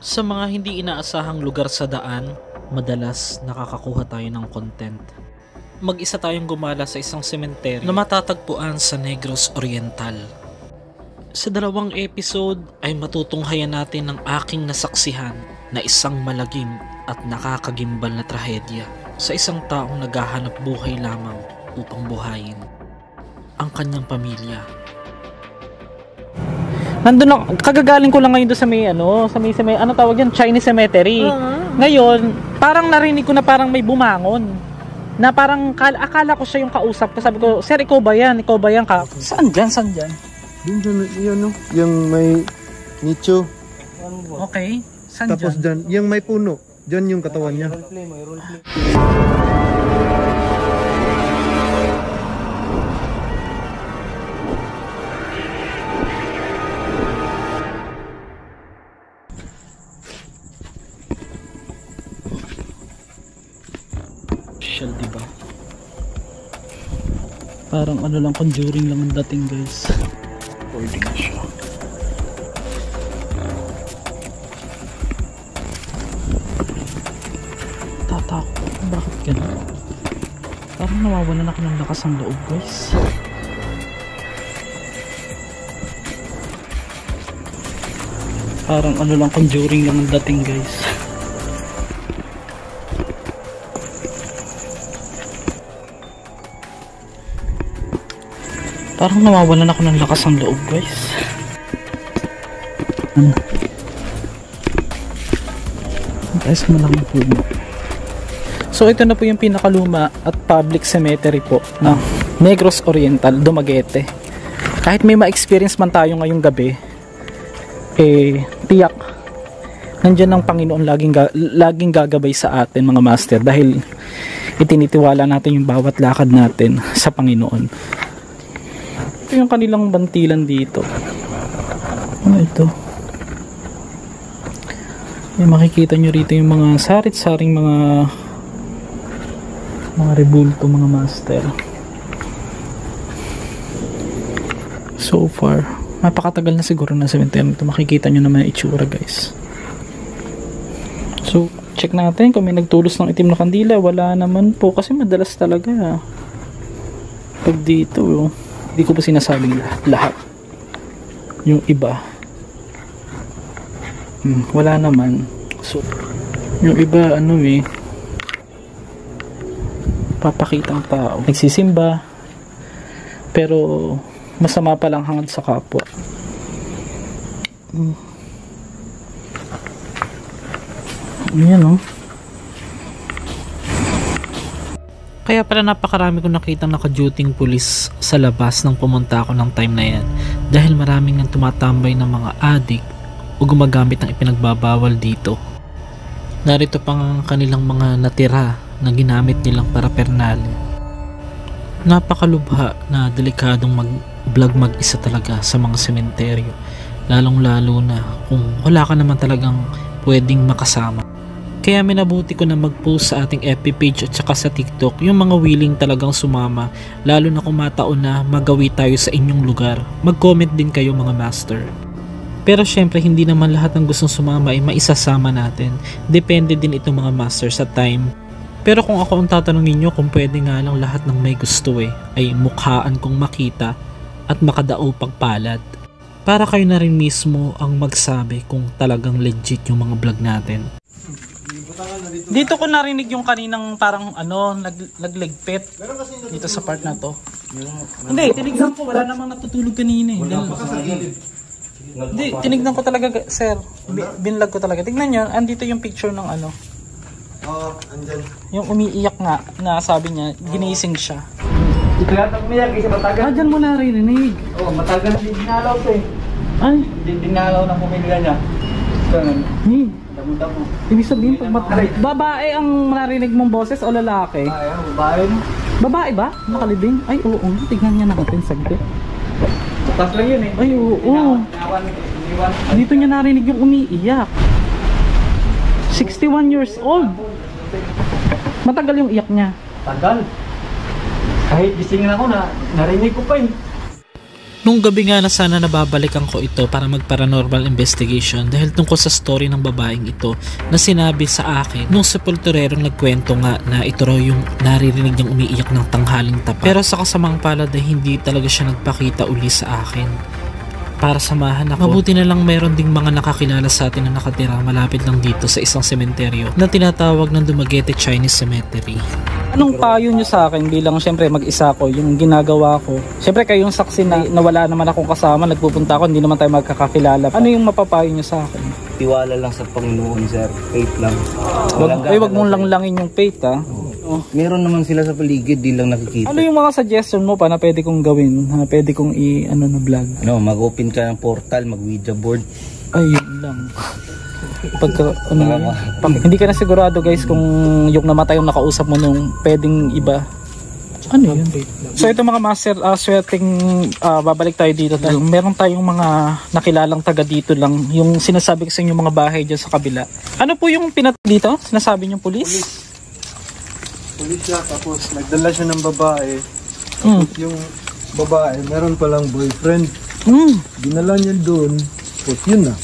Sa mga hindi inaasahang lugar sa daan, madalas nakakakuha tayo ng content. Mag-isa tayong gumala sa isang sementeryo na matatagpuan sa Negros Oriental. Sa dalawang episode ay matutunghayan natin ang aking nasaksihan na isang malagim at nakakagimbal na trahedya sa isang taong naghahanap buhay lamang upang buhayin ang kanyang pamilya. Nandun ako, kagagaling ko lang ngayon doon sa may ano tawag yan, Chinese cemetery. Ngayon, parang narinig ko na parang may bumangon. Na parang akala ko siya yung kausap ko. Sabi ko, sir, ikaw ba yan? Ikaw ba yan ka? Saan dyan? Saan dyan? Yun, no? Yung may nicho. Okay. Saan Tapos dyan? yung may puno. Dyan yung katawan niya. Diba? Parang ano lang, conjuring lang ang dating, guys. Pwede na siya. Tatakot. Bakit ganun? Parang nawawalan ako ng lakas ng loob, guys. Parang ano lang, conjuring lang ang dating, guys. Parang nawawalan ako ng lakas ng loob, guys. Guys, malaking puno. So ito na po yung pinakaluma at public cemetery po ng Negros Oriental, Dumaguete. Kahit may ma-experience man tayo ngayong gabi, tiyak nandiyan ang Panginoon laging gagabay sa atin, mga master, dahil itinitiwala natin yung bawat lakad natin sa Panginoon. Ito yung kanilang bantilan dito. Ano ito? May makikita nyo rito yung mga sarit-saring mga rebulto, mga master. So far, napakatagal na siguro na cemetery ito. Makikita nyo naman yung itsura, guys. So check natin kung may nagtulos ng itim na kandila. Wala naman po, kasi madalas talaga pag dito, hindi ko pa sinasabing lahat. Yung iba wala naman. So yung iba papakitang tao, nagsisimba, pero masama pa lang hangad sa kapwa. Yan, Kaya pala napakarami ko nakitang naka-duting pulis sa labas nang pumunta ako ng time na yan, dahil maraming nang tumatambay ng mga adik o gumagamit ng ipinagbabawal dito. Narito pang ang kanilang mga natira na ginamit nilang paraphernalia. Napakalubha na delikadong mag-vlog mag-isa talaga sa mga sementeryo, lalong lalo na kung wala ka naman talagang pwedeng makasama. Kaya minabuti ko na mag-post sa ating FB page at saka sa TikTok yung mga willing talagang sumama, lalo na kung mataon na magawi tayo sa inyong lugar. Mag-comment din kayo, mga master. Pero syempre hindi naman lahat ng gustong sumama ay maisasama natin. Depende din ito, mga master, sa time. Pero kung ako ang tatanungin nyo kung pwede nga lang lahat ng may gusto ay mukhaan kong makita at makadaupang palad. Para kayo na rin mismo ang magsabi kung talagang legit yung mga vlog natin. Dito ko narinig yung kaninang parang naglegpet dito sa part na to. Hindi, tinignan ko, wala namang natutulog kanina eh. Hindi, tinignan ko talaga, sir. Binlag ko talaga. Tignan nyo, andito yung picture ng Andyan. yung umiiyak nga, na sabi niya, ginising siya. Iklatak mo yan kasi matagal. Dyan mo narinig. Matagal din dinalaw to eh. Ay, Dinalaw ng pumilya niya. Damo-damo. ibig sabihin, babae ang narinig mong boses o lalaki? Babae. Babae ba? Nakalibing? Ay, oo. Tignan niya natin saglit. Taas lang yun eh. Ay, oo. Dito niya narinig yung umiiyak. 61 years old. Matagal yung iyak niya. Tagal. Kahit gisingin ako narinig ko pa eh. Nung gabi nga na sana nababalikan ko ito para mag-paranormal investigation dahil tungkol sa story ng babaeng ito na sinabi sa akin nung sepulturerong nagkwento nga na ito raw yung naririnig niyang umiiyak ng tanghaling tapat. Pero sa kasamang palad ay hindi talaga siya nagpakita uli sa akin para samahan ako. Mabuti na lang meron ding mga nakakilala sa atin na nakatira malapit lang dito sa isang sementeryo na tinatawag ng Dumaguete Chinese Cemetery. Anong payo nyo sa akin bilang syempre mag-isa ko, yung ginagawa ko? Syempre kayong saksi na wala naman akong kasama, nagpupunta ako, hindi naman tayo magkakakilala. Ano yung mapapayo nyo sa akin? Tiwala lang sa Panginoon, sir. Faith lang. Wag mong langlangin yung faith, ha? Meron naman sila sa paligid, di lang nakikita. Ano yung mga suggestion mo pa na pwede kong gawin? Na pwede kong na vlog? Mag-open ka ng portal, mag-Ouija board. Ay, yun lang. Hindi ka na sigurado guys kung yung namatay yung nakausap mo nung pwedeng iba. Ano yun? So ito mga master, swerteng babalik tayo dito dahil meron tayong mga nakilalang taga dito lang. Yung sinasabi ko sa inyo mga bahay dyan sa kabila. Ano po yung dito? Sinasabi niyo pulis? Pulis siya, tapos nagdala siya ng babae. Tapos yung babae, meron palang boyfriend. Dinala niya doon, tapos yun na.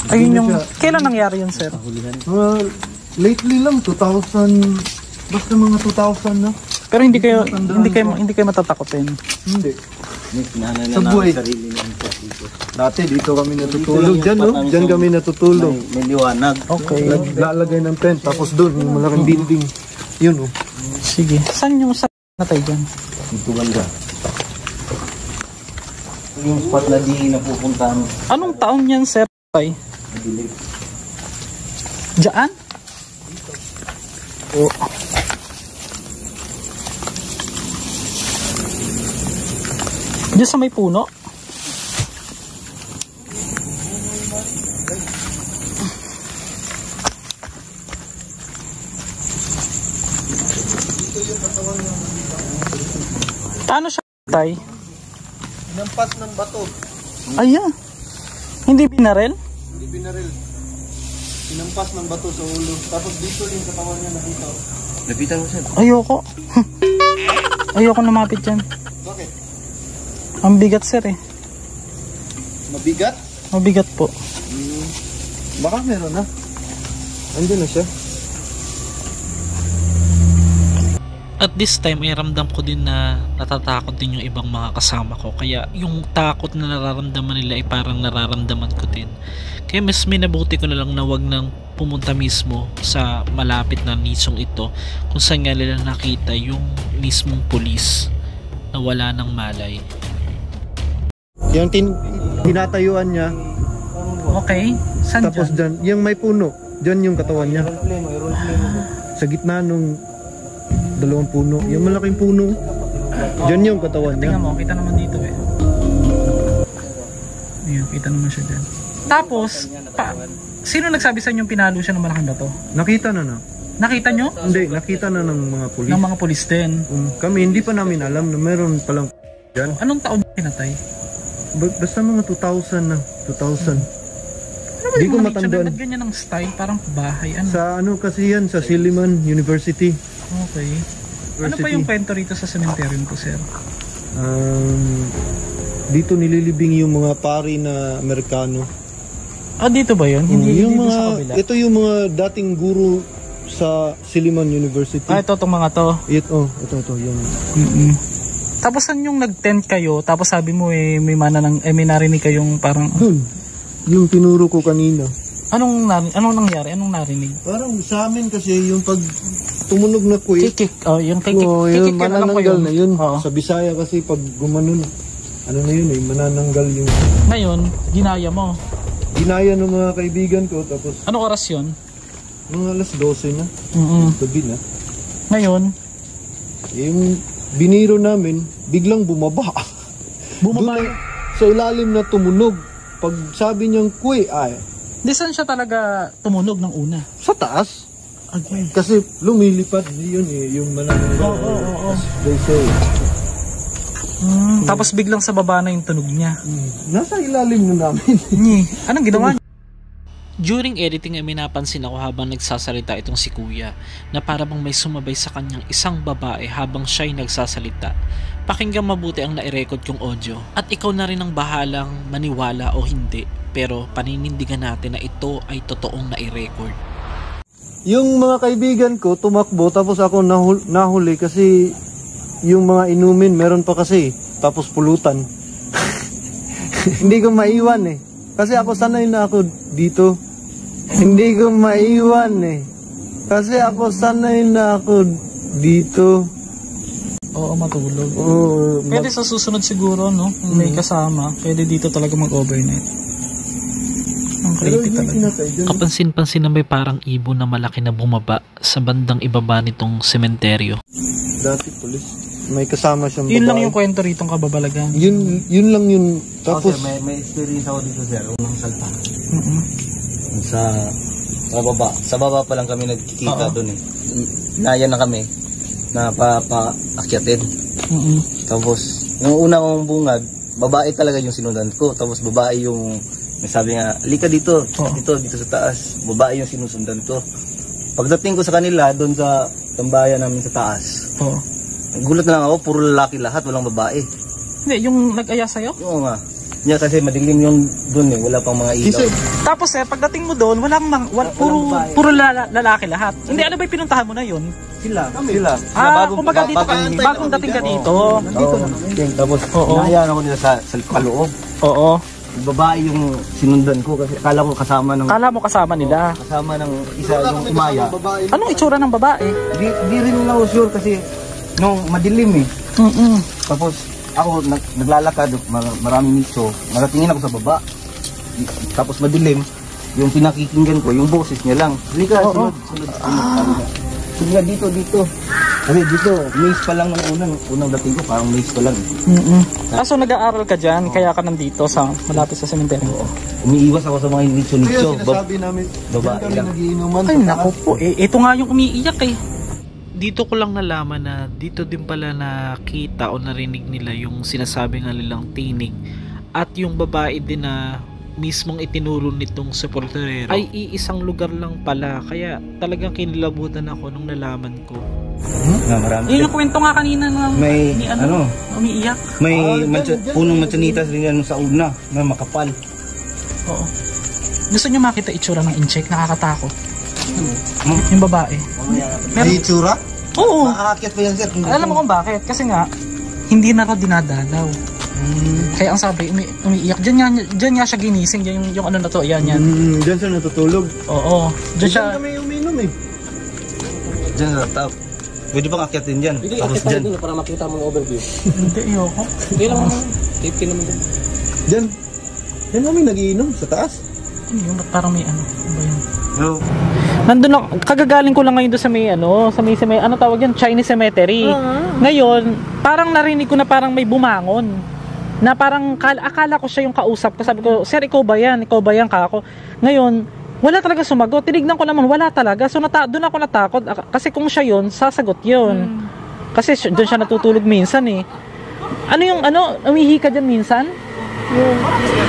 Ayun yung, kailan nangyari yun, sir? Lately lang, 2000, basta mga 2000 na. Pero hindi kayo matatakotin. Hindi. Sa buhay. Dati dito kami natutulog. Diyan, no? Diyan kami natutulog. May liwanag. Okay. Naglalagay ng tent, tapos doon, yung malaking building. Yun, oh. Sige. Saan yung natay dyan? Dito banda. Yung spot na di napupuntahan. Anong taon yan, sir? Diyan? Oh. Diyan sa may puno? Paano siya tay? Nampas ng bato. Ayan. Hindi binarel? Hindi binaril. Sinampas ng bato sa ulo. Tapos dito yung katawan niya nakita. Lapitan mo siya. Ayoko. Ayoko lumapit dyan. Bakit? Ang bigat sir eh. Mabigat? Mabigat po. Baka meron na. Andiyan na siya. At this time ay ramdam ko din na natatakot din yung ibang mga kasama ko. Kaya yung takot na nararamdaman nila ay parang nararamdaman ko din. Kaya mas minabuti ko na lang na wag nang pumunta mismo sa malapit na nisong ito kung saan nga nila nakita yung mismong pulis na wala ng malay. Yung tinatayuan niya. Okay. Saan Tapos dyan? dyan, yung may puno. Dyan yung katawan niya. Sa gitna nung dalawang puno. Yung malaking puno. Dyan yung katawan niya. Tingnan mo, kita naman dito eh. Ayun, kita naman siya dyan. Tapos, sino nagsabi sa inyo pinalo siya ng malaking bato? Nakita na na. Nakita nyo? Hindi, nakita na ng mga pulis. Ng mga pulis din. Kami hindi pa namin alam na meron palang dyan. Anong taon pinatay? Basta mga 2000 na. 2000. Di ko matandaan. Ba't ganyan ng style? Parang bahay. Ano? Sa ano kasi yan? Sa Silliman University. Okay. Ano pa yung kwento rito sa cemetery po, sir? Dito nililibing yung mga pari na Amerikano. Ah, dito ba yun? Hindi yung dito mga, sa kabila? ito yung mga dating guru sa Silliman University. Ah, ito itong mga to. Ito. Yung... Tapos saan yung nag-tent kayo? Tapos sabi mo may narinig kayong parang... Yung tinuro ko kanina. Anong nangyari? Anong narinig? Parang sa amin kasi yung pag tumunog na kuwit. Kikik. Oh, yung kikik. Yung manananggal na yun. Oo. Sa Bisaya kasi pag gumanon, ano na yun manananggal yung... Ngayon, ginaya mo. Ginaya ng mga kaibigan ko tapos... Anong oras yun? Mga alas 12 na. Gabi na. Ngayon? Yung biniro namin, biglang bumaba. Bumaba? Sa ilalim na tumunog. Pag sabi niyang kuwi, Di saan siya talaga tumunog ng una? sa taas. Okay. Kasi lumilipad yun yung manananggal. Oo. They say. Tapos biglang sa baba na yung tunog niya. Nasa ilalim na namin. Anong ginawa niya? During editing ay may napansin ako habang nagsasalita itong si Kuya na para bang may sumabay sa kanyang isang babae habang siya'y nagsasalita. Pakinggan mabuti ang nai-record kong audio at ikaw na rin ang bahalang maniwala o hindi, pero paninindigan natin na ito ay totoong nai-record. Yung mga kaibigan ko tumakbo tapos ako nahuli kasi yung mga inumin meron pa kasi tapos pulutan. Hindi ko maiwan eh. Kasi ako sanay na ako dito. Hindi ko maiwan eh. Kasi ako sanay na ako dito. Oo, matulog. Oh, Pwede sa susunod siguro, no? Kung may kasama, pwede dito talaga mag-overnight. Ang creepy talaga. Kapansin-pansin na may parang ibon na malaki na bumaba sa bandang ibaba nitong sementeryo. Dati pulis. May kasama siyang babae. Yun lang yung kwento rito ng kababalagan. Yun lang yun. Tapos may experience ako dito, sir. Unang salta. Sa baba. Sa baba pa lang kami nagkikita doon eh. Naya na kami na paakyatin. Tapos, yung una kong bungad, babae talaga yung sinundan ko. Tapos babae yung, may sabi nga, alika dito, dito sa taas. Babae yung sinusundan ko. Pagdating ko sa kanila, doon sa tambayan namin sa taas, gulat na lang ako, puro lalaki lahat, walang babae. Hindi, yung nag-aya sa'yo? Oo nga. Yeah, kasi madilim yung doon eh, wala pang mga ilaw. Tapos pagdating mo doon, puro lalaki lahat. Hindi, ano ba yung pinuntahan mo na yun? Sila. Kumbaga dito bagong dating ka dito. Nandito na kami. Tapos, hinahayaan ako nila sa paloob. Oo. Babae yung sinundan ko kasi akala ko kasama nila. Kasama nila. Kasama ng isa yung umaya. Anong itsura ng babae? Di rin ako sure kasi nung madilim eh. Tapos ako naglalakad, maraming nicho. Naratingin ako sa baba. Tapos madilim, yung pinakikinggan ko, yung boses niya lang. Halika, sunod. Sige nga, dito. Kasi dito, maze pa lang ng unang dating ko, parang maze pa lang. So nag-aaral ka dyan, kaya ka nandito sa malapit sa sementeryo? Umiiwas ako sa mga nicho-nicho. kaya sinasabi namin, babae kami lang. nagiinuman Ay, sa naku taas. po. Ito nga yung umiiyak eh. Dito ko lang nalaman na dito din pala nakita o narinig nila yung sinasabi nga nilang tinig at yung babae din na mismong itinuro nitong sepulturero ay iisang lugar lang pala, kaya talagang kinilabutan ako nung nalaman ko. Marami. Yun yung kwento nga kanina ng umiiyak. May punong manchanitas rin yan sa una na makapal. Oo. Gusto nyo makita itsura ng incheck? Nakakatakot. Yung babae. May itsura? Oo. Aakyat pa yan, sir. Alam mo kung bakit? Kasi nga, hindi na raw dinadalaw. Kaya ang sabi, umiiyak. Diyan nga siya ginising. Yung ano na to, yan. Diyan siya natutulog. Oo. Diyan siya. Diyan kami uminom eh. Diyan sa top. Pwede bang akyatin dyan? Tapos dyan. Para makita mo yung overview. Hindi, ayoko. Hindi lang, safety naman dyan. Diyan kami nagiinom sa taas. Ano yun? Ba't parang may ano? Ano ba yun? No. Nandun ako, kagagaling ko lang ngayon doon sa may ano tawag yan, Chinese cemetery. Ngayon, parang narinig ko na parang may bumangon. Na parang akala ko siya yung kausap ko. Sabi ko, sir, ikaw ba yan? Ikaw ba yan ka ako? Ngayon, wala talaga sumagot. Tinignan ko naman, wala talaga. So doon ako natakot. Kasi kung siya yun, sasagot yun. Kasi doon siya natutulog minsan eh. Ano yung umihi ka dyan minsan? Yung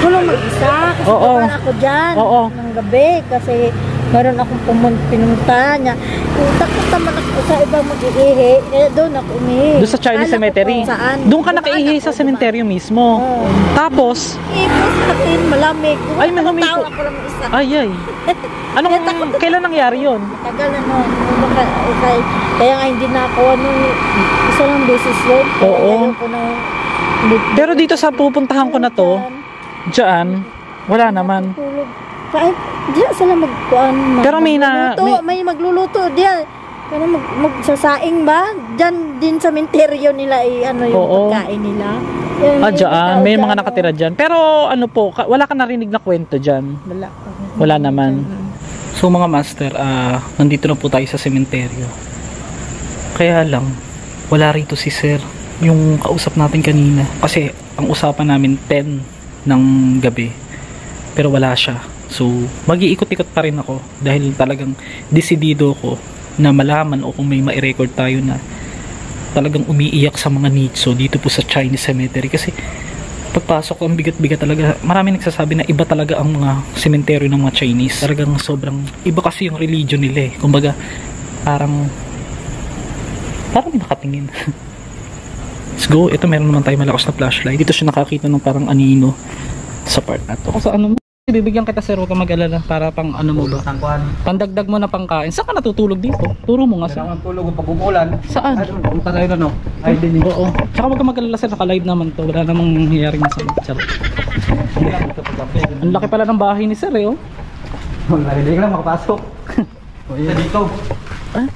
tulong mag-isa kasi Oo. ako dyan Oo. ng gabi kasi meron akong pinunta niya. Yung takot naman ako sa ibang mag-iihi, doon ako umihi. Doon sa Chinese Kala ko cemetery. kung saan. Doon ka nakaihi sa cemetery mismo. Oo. Tapos, Ipos natin, malamig. Ay, may humiko. Tawa ako lang isa. ay. Kailan nangyari yun? Tagal na no. Kaya nga hindi na ako isa lang beses yun. Oo. Ayoko na. Pero dito sa pupuntahan ko na to, dyan, wala naman. Tulog. Kahit diyan sila magkuan. Pero may may magluluto diyan. Pero magsasaing ba? Diyan din sa menteryo nila yung Oo. pagkain nila. Dyan, may mga nakatira dyan. Pero ano po, wala ka narinig na kwento dyan? Wala naman. So mga master, nandito na po tayo sa sementeryo. Kaya lang, wala rito si sir, yung kausap natin kanina. Kasi ang usapan namin 10 ng gabi. Pero wala siya. So mag-iikot-ikot pa rin ako dahil talagang desidido ko na malaman o kung may ma-record tayo na talagang umiiyak sa mga nicho dito po sa Chinese cemetery. Kasi pagpasok, ang bigat-bigat talaga. Marami nagsasabi na iba talaga ang mga cemetery ng mga Chinese. Talagang sobrang iba kasi yung religion nila eh. Kumbaga parang may nakatingin. Let's go. Ito meron naman tayo malakas na flashlight. Dito siya nakakita ng parang anino sa part na to. Kung sa ano mo, bibigyan kita sir, huwag ka mag-alala para pang ano mo ba? Pandagdag mo na pangkain. Saan ka natutulog dito? Turo mo nga sir. Kailangan tulog pag umulan. Saan? Punta tayo na no? Ay, din. Oo. Tsaka huwag ka mag-alala sir, naka-live naman to. Wala namang nangyayari na sa chat. Ang laki pala ng bahay ni sir eh oh. Hindi ka lang makapasok. O yan dito. Ah?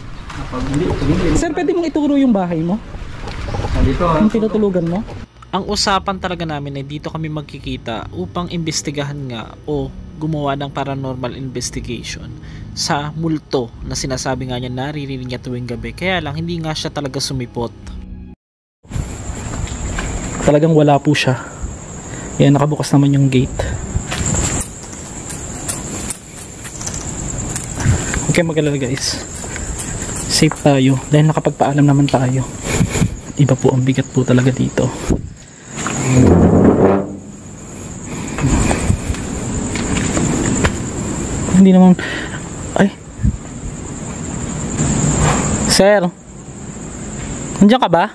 Sir, pwede mong ituro yung bahay mo? Dito. Yung tinutulugan mo? Ang usapan talaga namin ay dito kami magkikita upang imbestigahan nga o gumawa ng paranormal investigation sa multo na sinasabi nga niya naririnig niya tuwing gabi. Kaya lang hindi nga siya talaga sumipot. Talagang wala po siya. Yan, nakabukas naman yung gate. Okay, mag-alala guys. Safe tayo dahil nakapagpaalam naman tayo. Iba po ang bigat po talaga dito. Hindi naman ay sir, nandiyan ka ba?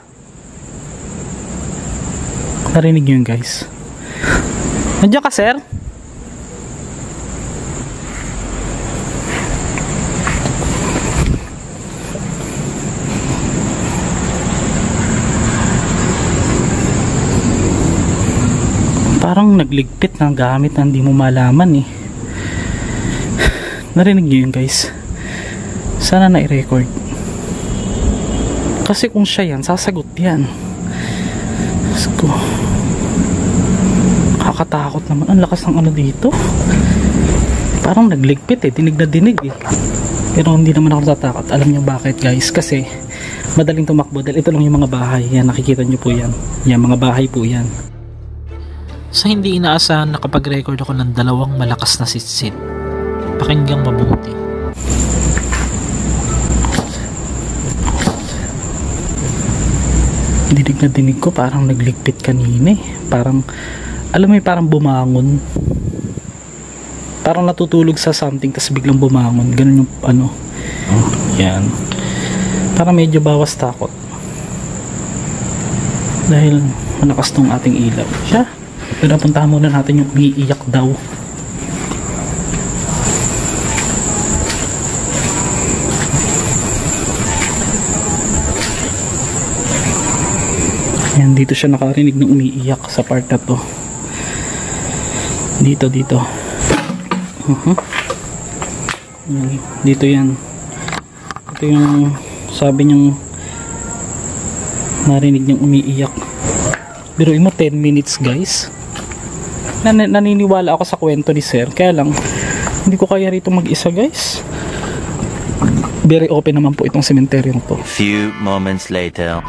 Narinig nyo yun guys. Nandiyan ka sir? Parang nagligpit ng gamit na hindi mo malaman eh. Narinig nyo yun guys. Sana na-record. Kasi kung siya yan, sasagot yan. Let's go. Kakatakot naman. Ang lakas ng ano dito. Parang nagligpit eh. Dinig na dinig eh. Pero hindi naman ako natatakot. Alam nyo bakit guys? Kasi madaling tumakbo. Dahil ito lang yung mga bahay. Yan, nakikita nyo po yan. Yan, mga bahay po yan. Sa hindi inaasahan nakapag-record ako ng 2 malakas na sitsit. Pakinggang mabuti. Dinig na dinig ko parang nagligpit kanina eh. Parang, alam mo parang bumangon. Parang natutulog sa something tapos biglang bumangon. Ganun yung ano. Yan. Parang medyo bawas takot. Dahil malakas tong ating ilaw. Siya. Pero puntahan muna natin yung umiiyak daw. Yan, dito siya nakarinig ng umiiyak sa part na to. Dito. Dito yan. Ito yung sabi niyang narinig niyang umiiyak. Biruin mo 10 minutes guys. Naniniwala ako sa kwento ni sir. Kaya lang hindi ko kaya rito mag-isa guys. Very open naman po itong sementeryong to. Few moments later.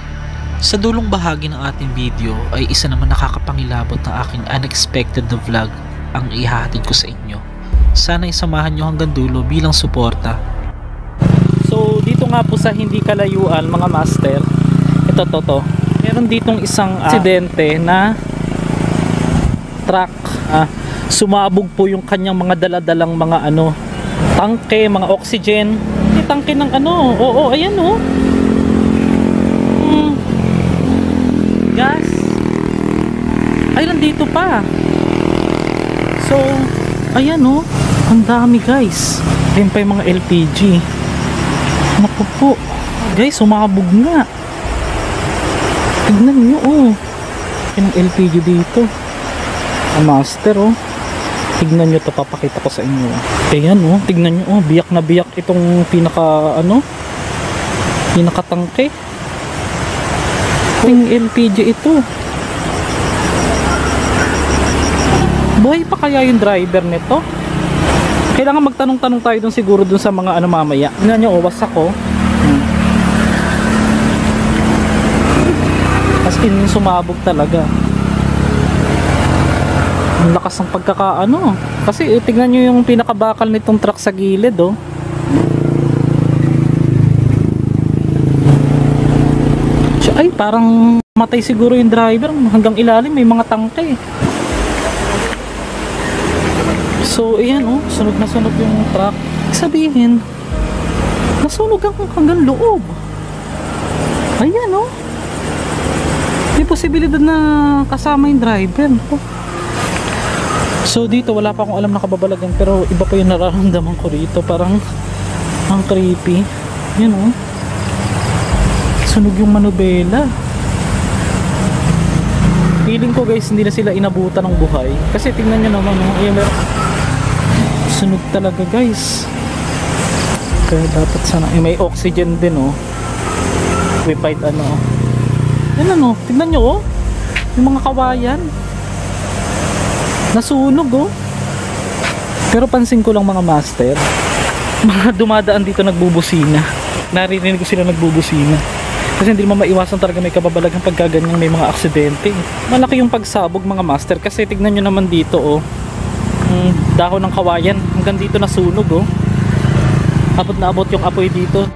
Sa dulong bahagi ng ating video ay isa naman nakakapangilabot ng aking unexpected na vlog ang ihahatid ko sa inyo. Sana isamahan nyo hanggang dulo bilang suporta. So dito nga po sa hindi kalayuan mga master, ito meron ditong isang aksidente na truck, sumabog po yung kanyang mga daladalang mga ano, tangke, mga oxygen, tangke ng ano, oo, ayan oh, gas, ay nandito pa. So ayan oh, ang dami guys. Ayan pa yung mga LPG. Naku po guys, sumabog nga. Tignan nyo oh, yung LPG dito. Master oh, tignan nyo to, papakita ko sa inyo. Ayan oh, tignan nyo oh, biyak na biyak itong pinaka ano, pinakatangke. Yung LPG ito. Buhay pa kaya yung driver nito? Kailangan magtanong-tanong tayo dun siguro dun sa mga ano mamaya. Tignan nyo oh, wasak oh. As in sumabog talaga. Ang lakas ng pagkakaano. Kasi tignan nyo yung pinakabakal nitong truck sa gilid oh. Ay parang matay siguro yung driver. Hanggang ilalim may mga tangke. So ayan oh, sunog na sunog yung truck. Sabihin nasunog hanggang loob. Ayan oh. may posibilidad na kasama yung driver. So dito wala pa akong alam na kababalagan, pero iba pa yung nararamdaman ko rito. Parang ang creepy. Yun oh. Sunog yung manubela. Feeling ko guys, hindi na sila inabutan ng buhay. Kasi tingnan nyo naman oh. Ayan, sunog talaga guys. Kaya dapat sana may oxygen din oh. Wifight ano. Yan ano, tingnan nyo oh. Yung mga kawayan nasunog oh. Pero pansin ko lang mga master, mga dumadaan dito nagbubusina. Naririnig ko sila nagbubusina. Kasi hindi naman maiwasan talaga may kababalagang pagkaganyang may mga aksidente. Malaki yung pagsabog mga master. Kasi tignan nyo naman dito oh. Dahon ng kawayan hanggang dito nasunog oh. Abot na abot yung apoy dito.